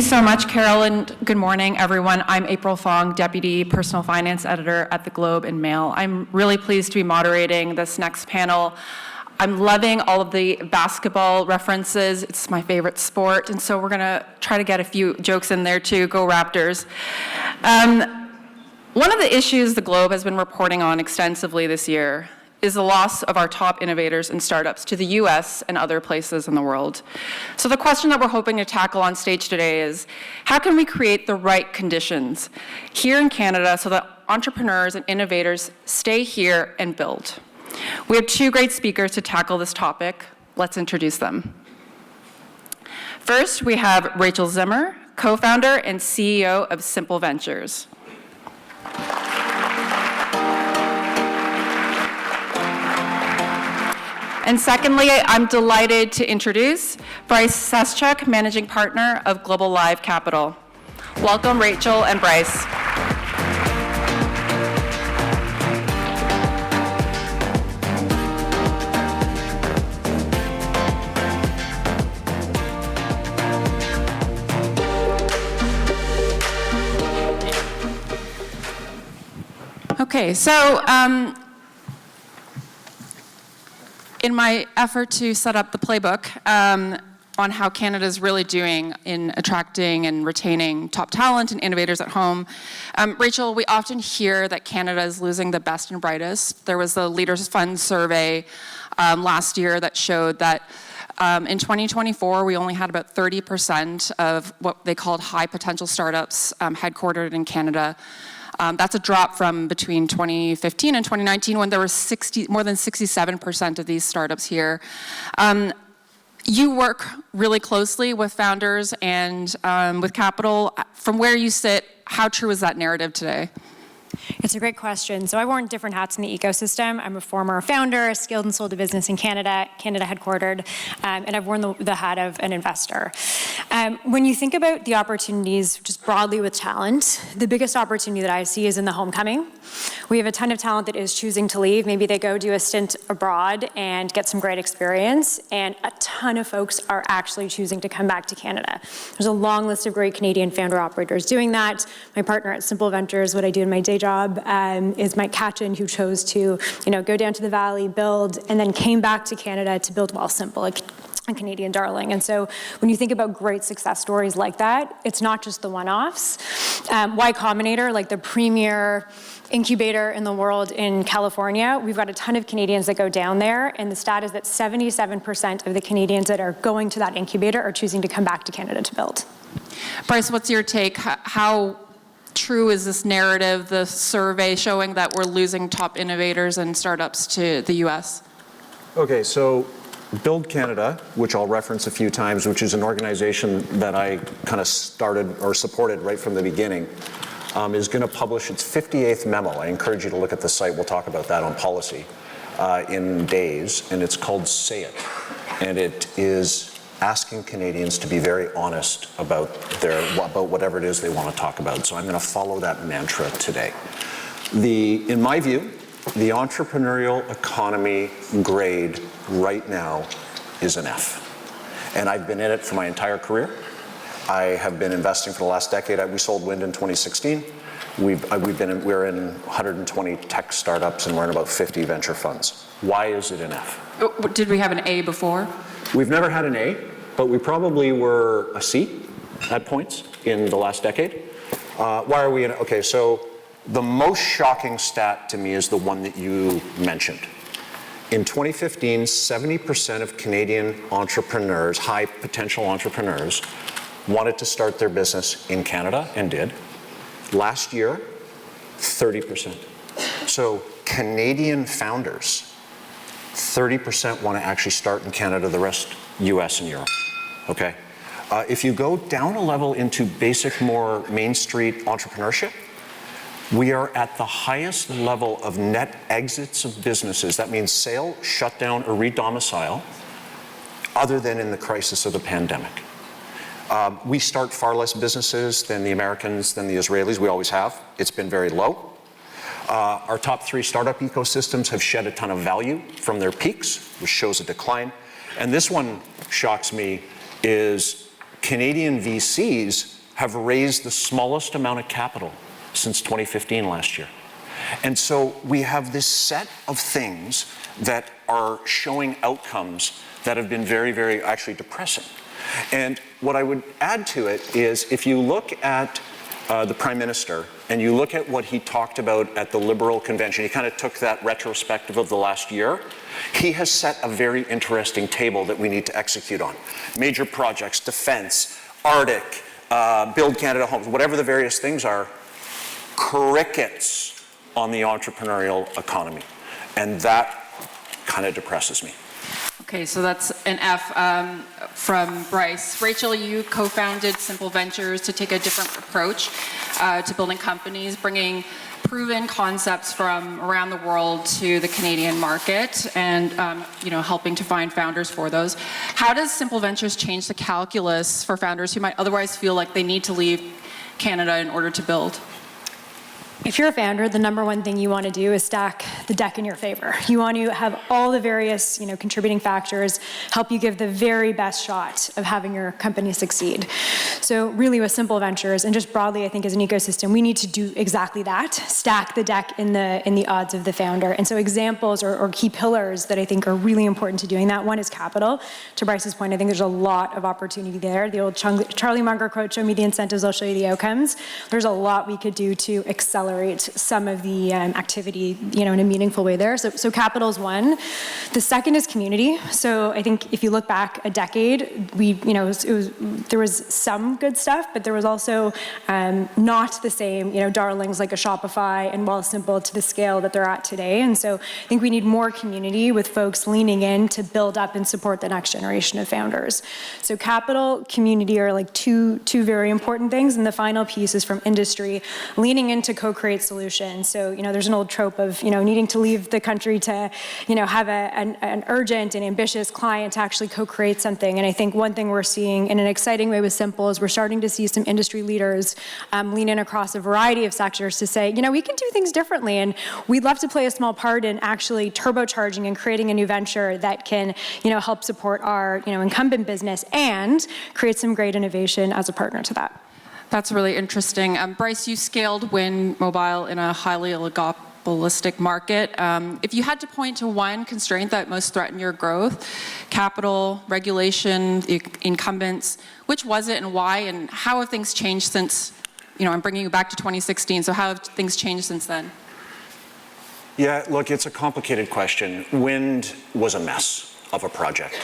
you so much, Carol, and good morning, everyone. I'm April Fong, Deputy Personal Finance Editor at the Globe and Mail. I'm really pleased to be moderating this next panel. I'm loving all of the basketball references. It's my favorite sport, and so we're going to try to get a few jokes in there too. Go Raptors. One of the issues the Globe has been reporting on extensively this year is the loss of our top innovators and startups to the US and other places in the world. So the question that we're hoping to tackle on stage today is, how can we create the right conditions here in Canada so that entrepreneurs and innovators stay here and build? We have two great speakers to tackle this topic. Let's introduce them. First, we have Rachel Zimmer, co-founder and CEO of Simple Ventures. And secondly, I'm delighted to introduce Brice Scheschuk, managing partner of Globalive Capital. Welcome, Rachel and Brice. Okay, so in my effort to set up the playbook on how Canada is really doing in attracting and retaining top talent and innovators at home, Rachel, we often hear that Canada is losing the best and brightest. There was the Leaders Fund survey last year that showed that in 2024, we only had about 30% of what they called high potential startups headquartered in Canada. That's a drop from between 2015 and 2019 when there were more than 67% of these startups here. You work really closely with founders and with capital. From where you sit, how true is that narrative today? It's a great question. So I worn different hats in the ecosystem. I'm a former founder, skilled and sold a business in Canada headquartered, and I've worn the hat of an investor. When you think about the opportunities just broadly with talent, the biggest opportunity that I see is in the homecoming. We have a ton of talent that is choosing to leave. Maybe they go do a stint abroad and get some great experience, and a ton of folks are actually choosing to come back to Canada. There's a long list of great Canadian founder operators doing that. My partner at Simple Ventures, what I do in my day job, is Mike Catchin, who chose to, go down to the Valley, build, and then came back to Canada to build Simple, a Canadian darling. And so when you think about great success stories like that, it's not just the one-offs. Y Combinator, like the premier incubator in the world in California, we've got a ton of Canadians that go down there, and the stat is that 77% of the Canadians that are going to that incubator are choosing to come back to Canada to build. Brice, what's your take? How true is this narrative, the survey showing that we're losing top innovators and startups to the US? Okay, so Build Canada, which I'll reference a few times, which is an organization that I kind of started or supported right from the beginning, is going to publish its 58th memo. I encourage you to look at the site. We'll talk about that on policy in days, and it's called Say It. And it is asking Canadians to be very honest about whatever it is they want to talk about. So I'm going to follow that mantra today. In my view, the entrepreneurial economy grade right now is an F. And I've been in it for my entire career. I have been investing for the last decade. We sold Wind in 2016. We're in 120 tech startups, and we're in about 50 venture funds. Why is it an F? Did we have an A before? We've never had an A, but we probably were a C at points in the last decade. Why are we in? Okay, so the most shocking stat to me is the one that you mentioned. In 2015, 70% of Canadian entrepreneurs, high potential entrepreneurs, wanted to start their business in Canada and did. Last year, 30%. So Canadian founders, 30% want to actually start in Canada, the rest US and Europe, okay? If you go down a level into basic, more Main Street entrepreneurship, we are at the highest level of net exits of businesses. That means sale, shut down, or re-domicile, other than in the crisis of the pandemic. We start far less businesses than the Americans, than the Israelis. We always have. It's been very low. Our top 3 startup ecosystems have shed a ton of value from their peaks, which shows a decline. And this one shocks me, is Canadian VCs have raised the smallest amount of capital since 2015 last year. And so we have this set of things that are showing outcomes that have been very, very actually depressing. And what I would add to it is if you look at the Prime Minister and you look at what he talked about at the Liberal Convention, he kind of took that retrospective of the last year. He has set a very interesting table that we need to execute on. Major projects, defense, Arctic, Build Canada Homes, whatever the various things are, crickets on the entrepreneurial economy. And that kind of depresses me. Okay, so that's an F from Brice. Rachel, you co-founded Simple Ventures to take a different approach to building companies, bringing proven concepts from around the world to the Canadian market and helping to find founders for those. How does Simple Ventures change the calculus for founders who might otherwise feel like they need to leave Canada in order to build? If you're a founder, the number one thing you want to do is stack the deck in your favor. You want to have all the various, contributing factors help you give the very best shot of having your company succeed. So really with Simple Ventures, and just broadly I think as an ecosystem, we need to do exactly that, stack the deck in the odds of the founder. And so examples or key pillars that I think are really important to doing that, one is capital. To Brice's point, I think there's a lot of opportunity there. The old Charlie Munger quote, show me the incentives, I'll show you the outcomes. There's a lot we could do to accelerate some of the activity, in a meaningful way there. So capital is one. The second is community. So I think if you look back a decade, there was some good stuff, but there was also not the same, darlings like a Shopify and Wealthsimple to the scale that they're at today. And so I think we need more community with folks leaning in to build up and support the next generation of founders. So capital, community are like two very important things. And the final piece is from industry, leaning into co-create solutions. So, there's an old trope of, needing to leave the country to, have an urgent and ambitious client to actually co-create something. And I think one thing we're seeing in an exciting way with Simple is we're starting to see some industry leaders lean in across a variety of sectors to say, we can do things differently. And we'd love to play a small part in actually turbocharging and creating a new venture that can, help support our, incumbent business and create some great innovation as a partner to that. That's really interesting. Brice, you scaled Win Mobile in a highly oligopolistic market. If you had to point to one constraint that most threatened your growth, capital, regulation, incumbents, which was it and why, and how have things changed since, I'm bringing you back to 2016, so how have things changed since then? Yeah, look, it's a complicated question. Wind was a mess of a project.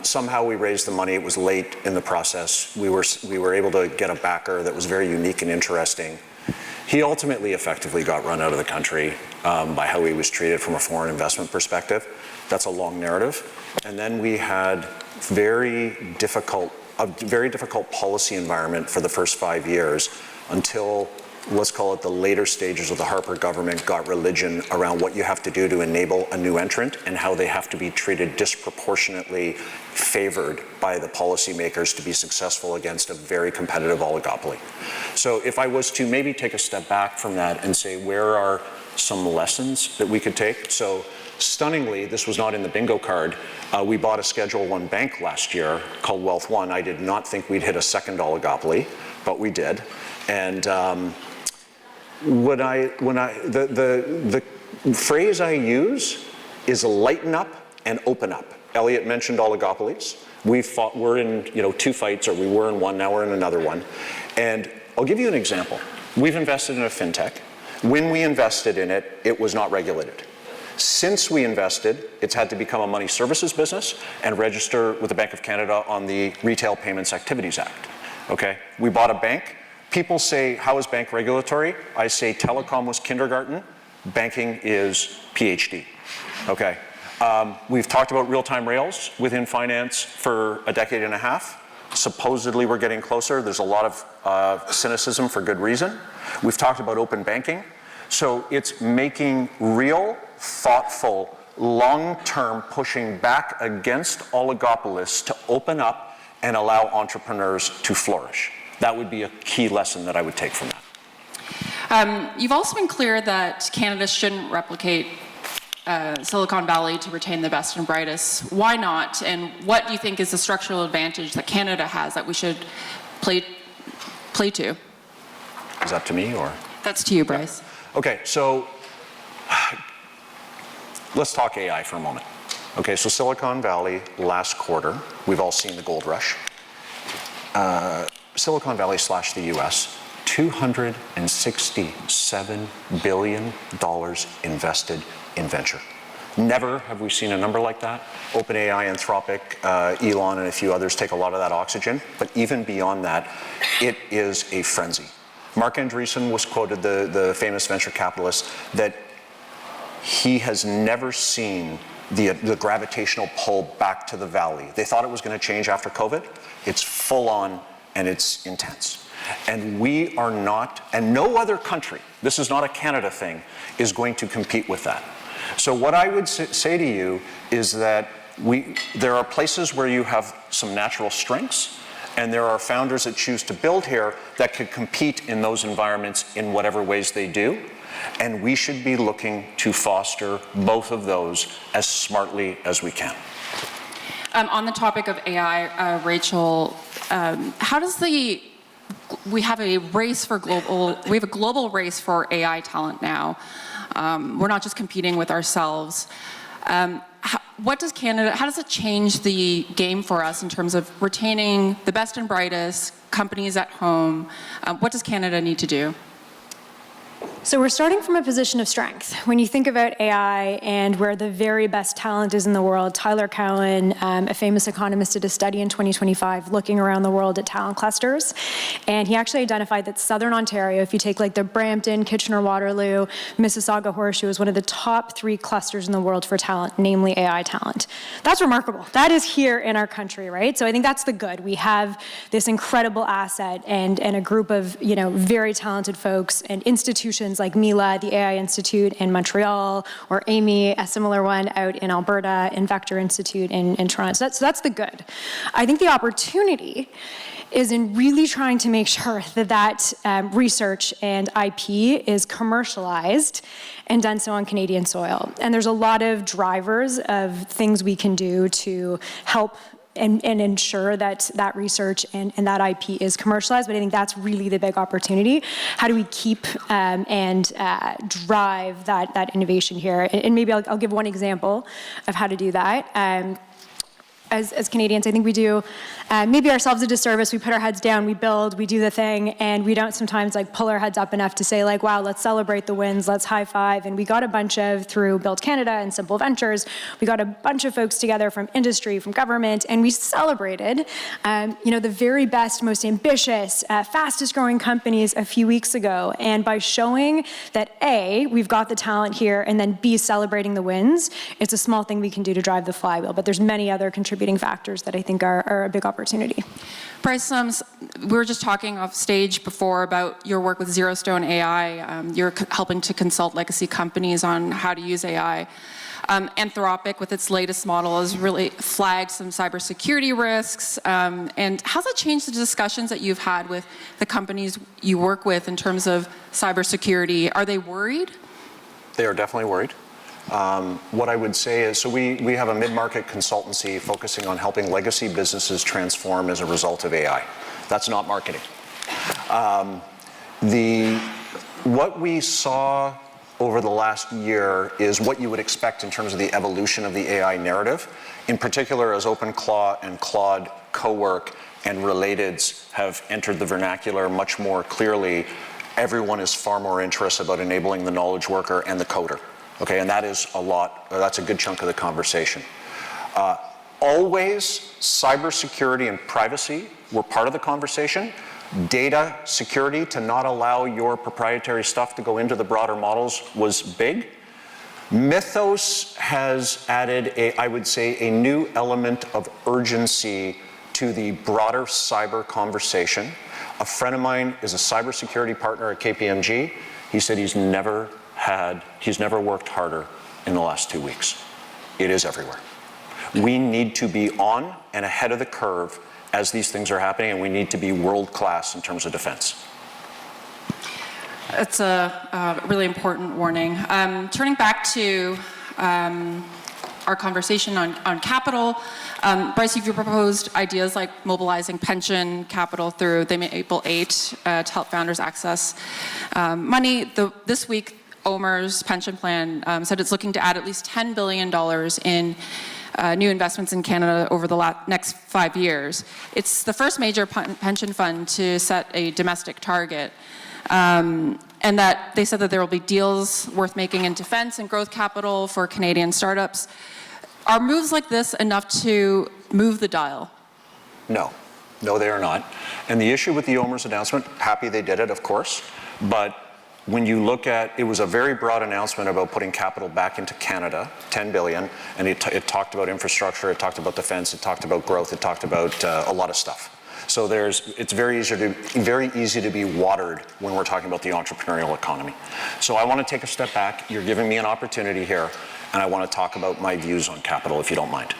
Somehow we raised the money. It was late in the process. We were able to get a backer that was very unique and interesting. He ultimately effectively got run out of the country by how he was treated from a foreign investment perspective. That's a long narrative. And then we had a very difficult policy environment for the first 5 years until, let's call it the later stages of the Harper government, got religion around what you have to do to enable a new entrant and how they have to be treated disproportionately favored by the policymakers to be successful against a very competitive oligopoly. So if I was to maybe take a step back from that and say, where are some lessons that we could take? So stunningly, this was not in the bingo card. We bought a Schedule I bank last year called Wealth One. I did not think we'd hit a second oligopoly, but we did. And the phrase I use is lighten up and open up. Elliot mentioned oligopolies. We're in 2 fights, or we were in one, now we're in another one. And I'll give you an example. We've invested in a fintech. When we invested in it, it was not regulated. Since we invested, it's had to become a money services business and register with the Bank of Canada on the Retail Payments Activities Act. Okay? We bought a bank. People say, how is bank regulatory? I say telecom was kindergarten, banking is PhD. Okay. We've talked about real-time rails within finance for a decade and a half. Supposedly we're getting closer. There's a lot of cynicism for good reason. We've talked about open banking. So it's making real, thoughtful, long-term pushing back against oligopolists to open up and allow entrepreneurs to flourish. That would be a key lesson that I would take from that. You've also been clear that Canada shouldn't replicate Silicon Valley to retain the best and brightest. Why not? And what do you think is the structural advantage that Canada has that we should play to? Is that to me or? That's to you, Brice. Okay, so let's talk AI for a moment. Okay, so Silicon Valley last quarter, we've all seen the gold rush. Silicon Valley / the US, $267 billion invested in venture. Never have we seen a number like that. OpenAI, Anthropic, Elon, and a few others take a lot of that oxygen. But even beyond that, it is a frenzy. Mark Andreessen was quoted, the famous venture capitalist, that he has never seen the gravitational pull back to the valley. They thought it was going to change after COVID. It's full on and it's intense. And we are not, and no other country, this is not a Canada thing, is going to compete with that. So what I would say to you is that there are places where you have some natural strengths, and there are founders that choose to build here that could compete in those environments in whatever ways they do. And we should be looking to foster both of those as smartly as we can. On the topic of AI, Rachel, we have a global race for AI talent now. We're not just competing with ourselves. How does it change the game for us in terms of retaining the best and brightest companies at home? What does Canada need to do? So we're starting from a position of strength. When you think about AI and where the very best talent is in the world, Tyler Cowen, a famous economist, did a study in 2025 looking around the world at talent clusters. And he actually identified that Southern Ontario, if you take like the Brampton, Kitchener-Waterloo, Mississauga Horseshoe, is one of the top 3 clusters in the world for talent, namely AI talent. That's remarkable. That is here in our country, right? So I think that's the good. We have this incredible asset and a group of very talented folks and institutions like Mila, the AI Institute in Montreal, or Amy, a similar one out in Alberta, and Vector Institute in Toronto. So that's the good. I think the opportunity is in really trying to make sure that research and IP is commercialized and done so on Canadian soil. And there's a lot of drivers of things we can do to help and ensure that research and that IP is commercialized, but I think that's really the big opportunity. How do we keep and drive that innovation here? And maybe I'll give one example of how to do that. As Canadians, I think we do maybe ourselves a disservice. We put our heads down, we build, we do the thing, and we don't sometimes pull our heads up enough to say wow, let's celebrate the wins, let's high five. And we got a bunch through Build Canada and Simple Ventures, we got a bunch of folks together from industry, from government, and we celebrated the very best, most ambitious, fastest growing companies a few weeks ago. And by showing that A, we've got the talent here, and then B, celebrating the wins, it's a small thing we can do to drive the flywheel. But there's many other contributing factors that I think are a big opportunity. Brice, we were just talking off stage before about your work with Zero Stone AI. You're helping to consult legacy companies on how to use AI. Anthropic, with its latest model, has really flagged some cybersecurity risks. And how's that changed the discussions that you've had with the companies you work with in terms of cybersecurity? Are they worried? They are definitely worried. What I would say is, so we have a mid-market consultancy focusing on helping legacy businesses transform as a result of AI. That's not marketing. What we saw over the last year is what you would expect in terms of the evolution of the AI narrative, in particular as OpenClaw and Claude Cowork and Relateds have entered the vernacular much more clearly. Everyone is far more interested about enabling the knowledge worker and the coder. Okay, and that's a good chunk of the conversation. Always, cybersecurity and privacy were part of the conversation. Data security, to not allow your proprietary stuff to go into the broader models, was big. Mythos has added, I would say, a new element of urgency to the broader cyber conversation. A friend of mine is a cybersecurity partner at KPMG. He said he's never worked harder in the last 2 weeks. It is everywhere. We need to be on and ahead of the curve as these things are happening, and we need to be world-class in terms of defense. It's a really important warning. Turning back to our conversation on capital. Brice, you've proposed ideas like mobilizing pension capital through the Maple 8 to help founders access money. This week, OMER's pension plan said it's looking to add at least $10 billion in new investments in Canada over the next 5 years. It's the first major pension fund to set a domestic target. And that they said that there will be deals worth making in defense and growth capital for Canadian startups. Are moves like this enough to move the dial? No, they are not. And the issue with the OMER's announcement, happy they did it, of course, but when you look at, it was a very broad announcement about putting capital back into Canada, 10 billion, and it talked about infrastructure, it talked about defense, it talked about growth, it talked about a lot of stuff. So it's very easy to be watered when we're talking about the entrepreneurial economy. So I want to take a step back. You're giving me an opportunity here, and I want to talk about my views on capital, if you don't mind.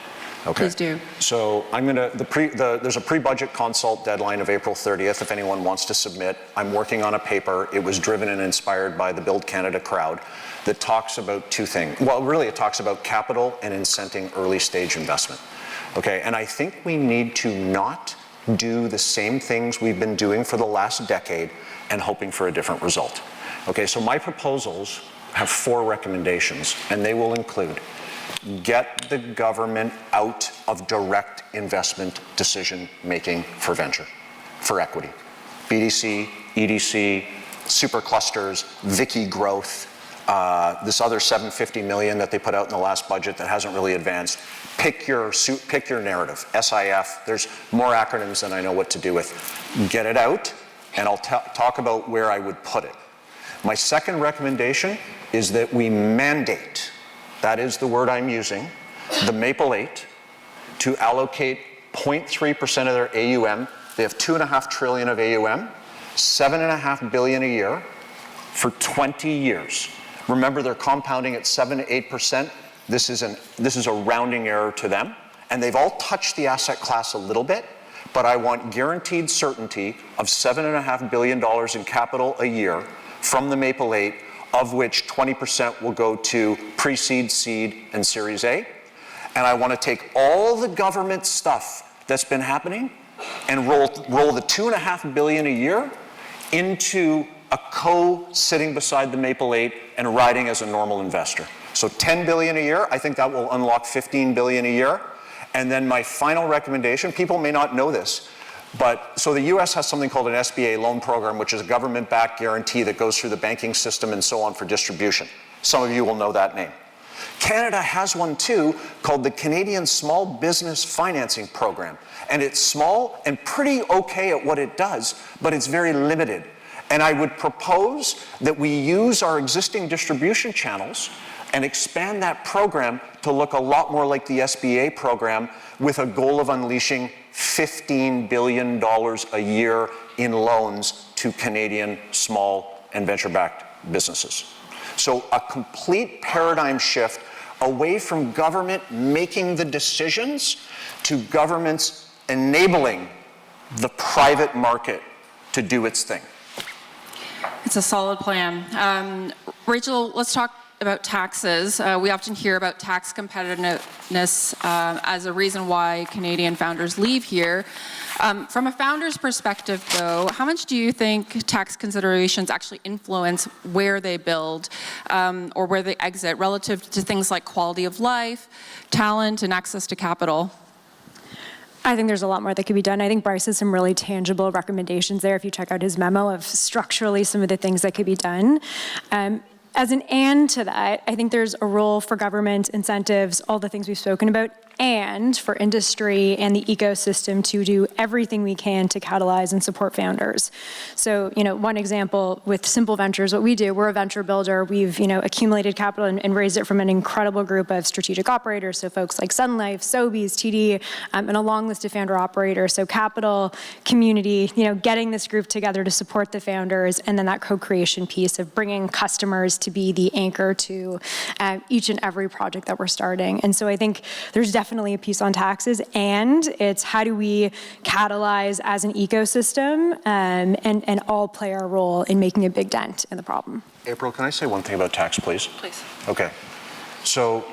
Okay. Please do. So there's a pre-budget consult deadline of April 30th if anyone wants to submit. I'm working on a paper. It was driven and inspired by the Build Canada crowd that talks about two things. Well, really it talks about capital and incenting early stage investment. Okay, and I think we need to not do the same things we've been doing for the last decade and hoping for a different result. Okay, so my proposals have 4 recommendations, and they will include: get the government out of direct investment decision making for venture, for equity. BDC, EDC, superclusters, Vicky growth, this other $750 million that they put out in the last budget that hasn't really advanced. Pick your narrative. SIF, there's more acronyms than I know what to do with. Get it out, and I'll talk about where I would put it. My second recommendation is that we mandate, that is the word I'm using, the Maple 8 to allocate 0.3% of their AUM. They have $2.5 trillion of AUM, $7.5 billion a year for 20 years. Remember, they're compounding at 7 to 8%. This is a rounding error to them, and they've all touched the asset class a little bit, but I want guaranteed certainty of $7.5 billion in capital a year from the Maple 8, of which 20% will go to pre-seed, seed, and Series A. And I want to take all the government stuff that's been happening and roll the $2.5 billion a year into a sitting beside the Maple 8 and riding as a normal investor. So $10 billion a year, I think that will unlock $15 billion a year. And then my final recommendation, people may not know this, but so the US has something called an SBA loan program, which is a government-backed guarantee that goes through the banking system and so on for distribution. Some of you will know that name. Canada has one too, called the Canadian Small Business Financing Program. And it's small and pretty okay at what it does, but it's very limited. And I would propose that we use our existing distribution channels and expand that program to look a lot more like the SBA program, with a goal of unleashing $15 billion a year in loans to Canadian small and venture-backed businesses. So a complete paradigm shift away from government making the decisions to governments enabling the private market to do its thing. It's a solid plan. Rachel, let's talk about taxes. We often hear about tax competitiveness as a reason why Canadian founders leave here. From a founder's perspective, though, how much do you think tax considerations actually influence where they build or where they exit relative to things like quality of life, talent, and access to capital? I think there's a lot more that could be done. I think Brice has some really tangible recommendations there if you check out his memo of structurally some of the things that could be done. As an and to that, I think there's a role for government incentives, all the things we've spoken about, and for industry and the ecosystem to do everything we can to catalyze and support founders. So, one example with Simple Ventures, what we do, we're a venture builder. We've, accumulated capital and raised it from an incredible group of strategic operators, so folks like Sun Life, Sobeys, TD, and a long list of founder operators. So capital, community, getting this group together to support the founders, and then that co-creation piece of bringing customers to be the anchor to each and every project that we're starting. And so I think there's definitely a piece on taxes, and it's how do we catalyze as an ecosystem and all play our role in making a big dent in the problem. April, can I say one thing about tax, please? Please. Okay. So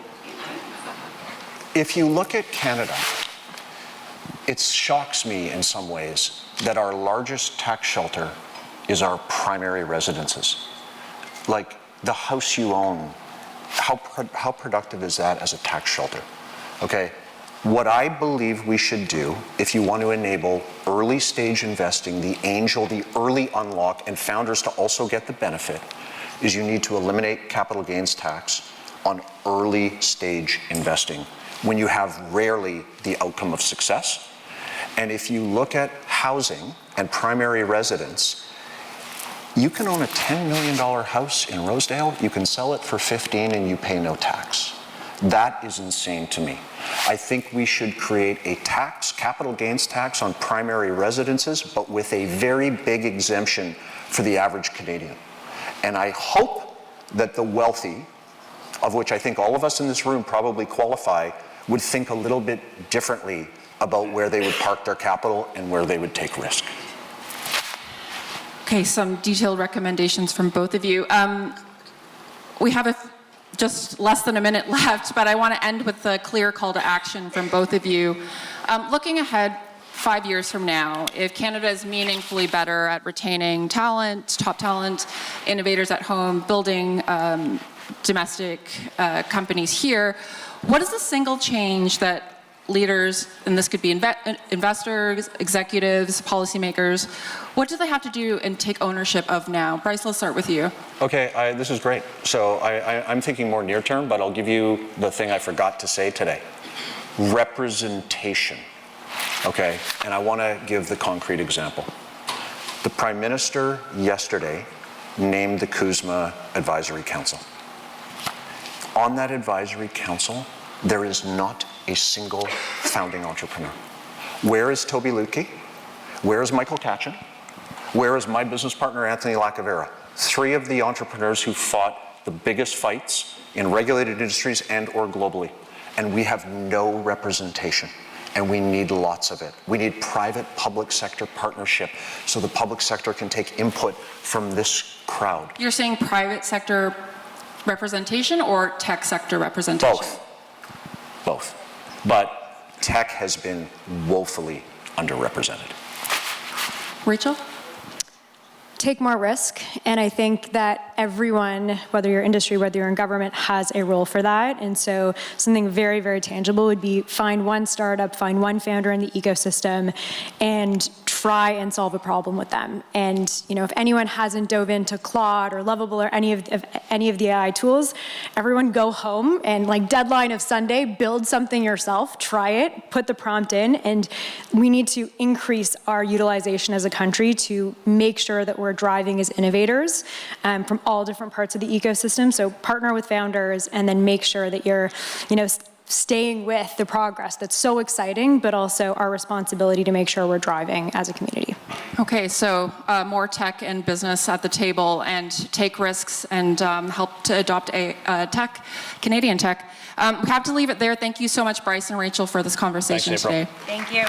if you look at Canada, it shocks me in some ways that our largest tax shelter is our primary residences. Like the house you own, how productive is that as a tax shelter? Okay, what I believe we should do if you want to enable early stage investing, the angel, the early unlock, and founders to also get the benefit, is you need to eliminate capital gains tax on early stage investing when you have rarely the outcome of success. And if you look at housing and primary residence, you can own a $10 million house in Rosedale, you can sell it for 15 and you pay no tax. That is insane to me. I think we should create a tax, capital gains tax on primary residences, but with a very big exemption for the average Canadian. And I hope that the wealthy, of which I think all of us in this room probably qualify, would think a little bit differently about where they would park their capital and where they would take risk. Okay, some detailed recommendations from both of you. We have just less than a minute left, but I want to end with a clear call to action from both of you. Looking ahead 5 years from now, if Canada is meaningfully better at retaining talent, top talent, innovators at home, building domestic companies here, what is the single change that leaders, and this could be investors, executives, policymakers, what do they have to do and take ownership of now? Brice, let's start with you. Okay, this is great. So I'm thinking more near term, but I'll give you the thing I forgot to say today. Representation, okay? And I want to give the concrete example. The Prime Minister yesterday named the CUSMA Advisory Council. On that advisory council, there is not a single founding entrepreneur. Where is Toby Lutke? Where is Michael Katchen? Where is my business partner, Anthony Lacavera? 3 of the entrepreneurs who fought the biggest fights in regulated industries and or globally. And we have no representation. And we need lots of it. We need private-public sector partnership so the public sector can take input from this crowd. You're saying private sector representation or tech sector representation? Both. But tech has been woefully underrepresented. Rachel? Take more risk, and I think that everyone, whether you're industry, whether you're in government, has a role for that. And so something very, very tangible would be find one startup, find one founder in the ecosystem, and try and solve a problem with them. And if anyone hasn't dove into Claude or Lovable or any of the AI tools, everyone go home and deadline of Sunday, build something yourself, try it, put the prompt in, and we need to increase our utilization as a country to make sure that we're driving as innovators from all different parts of the ecosystem. So partner with founders and then make sure that you're, staying with the progress that's so exciting, but also our responsibility to make sure we're driving as a community. Okay, so more tech and business at the table and take risks and help to adopt a Canadian tech. We have to leave it there. Thank you so much, Brice and Rachel, for this conversation today. Thank you.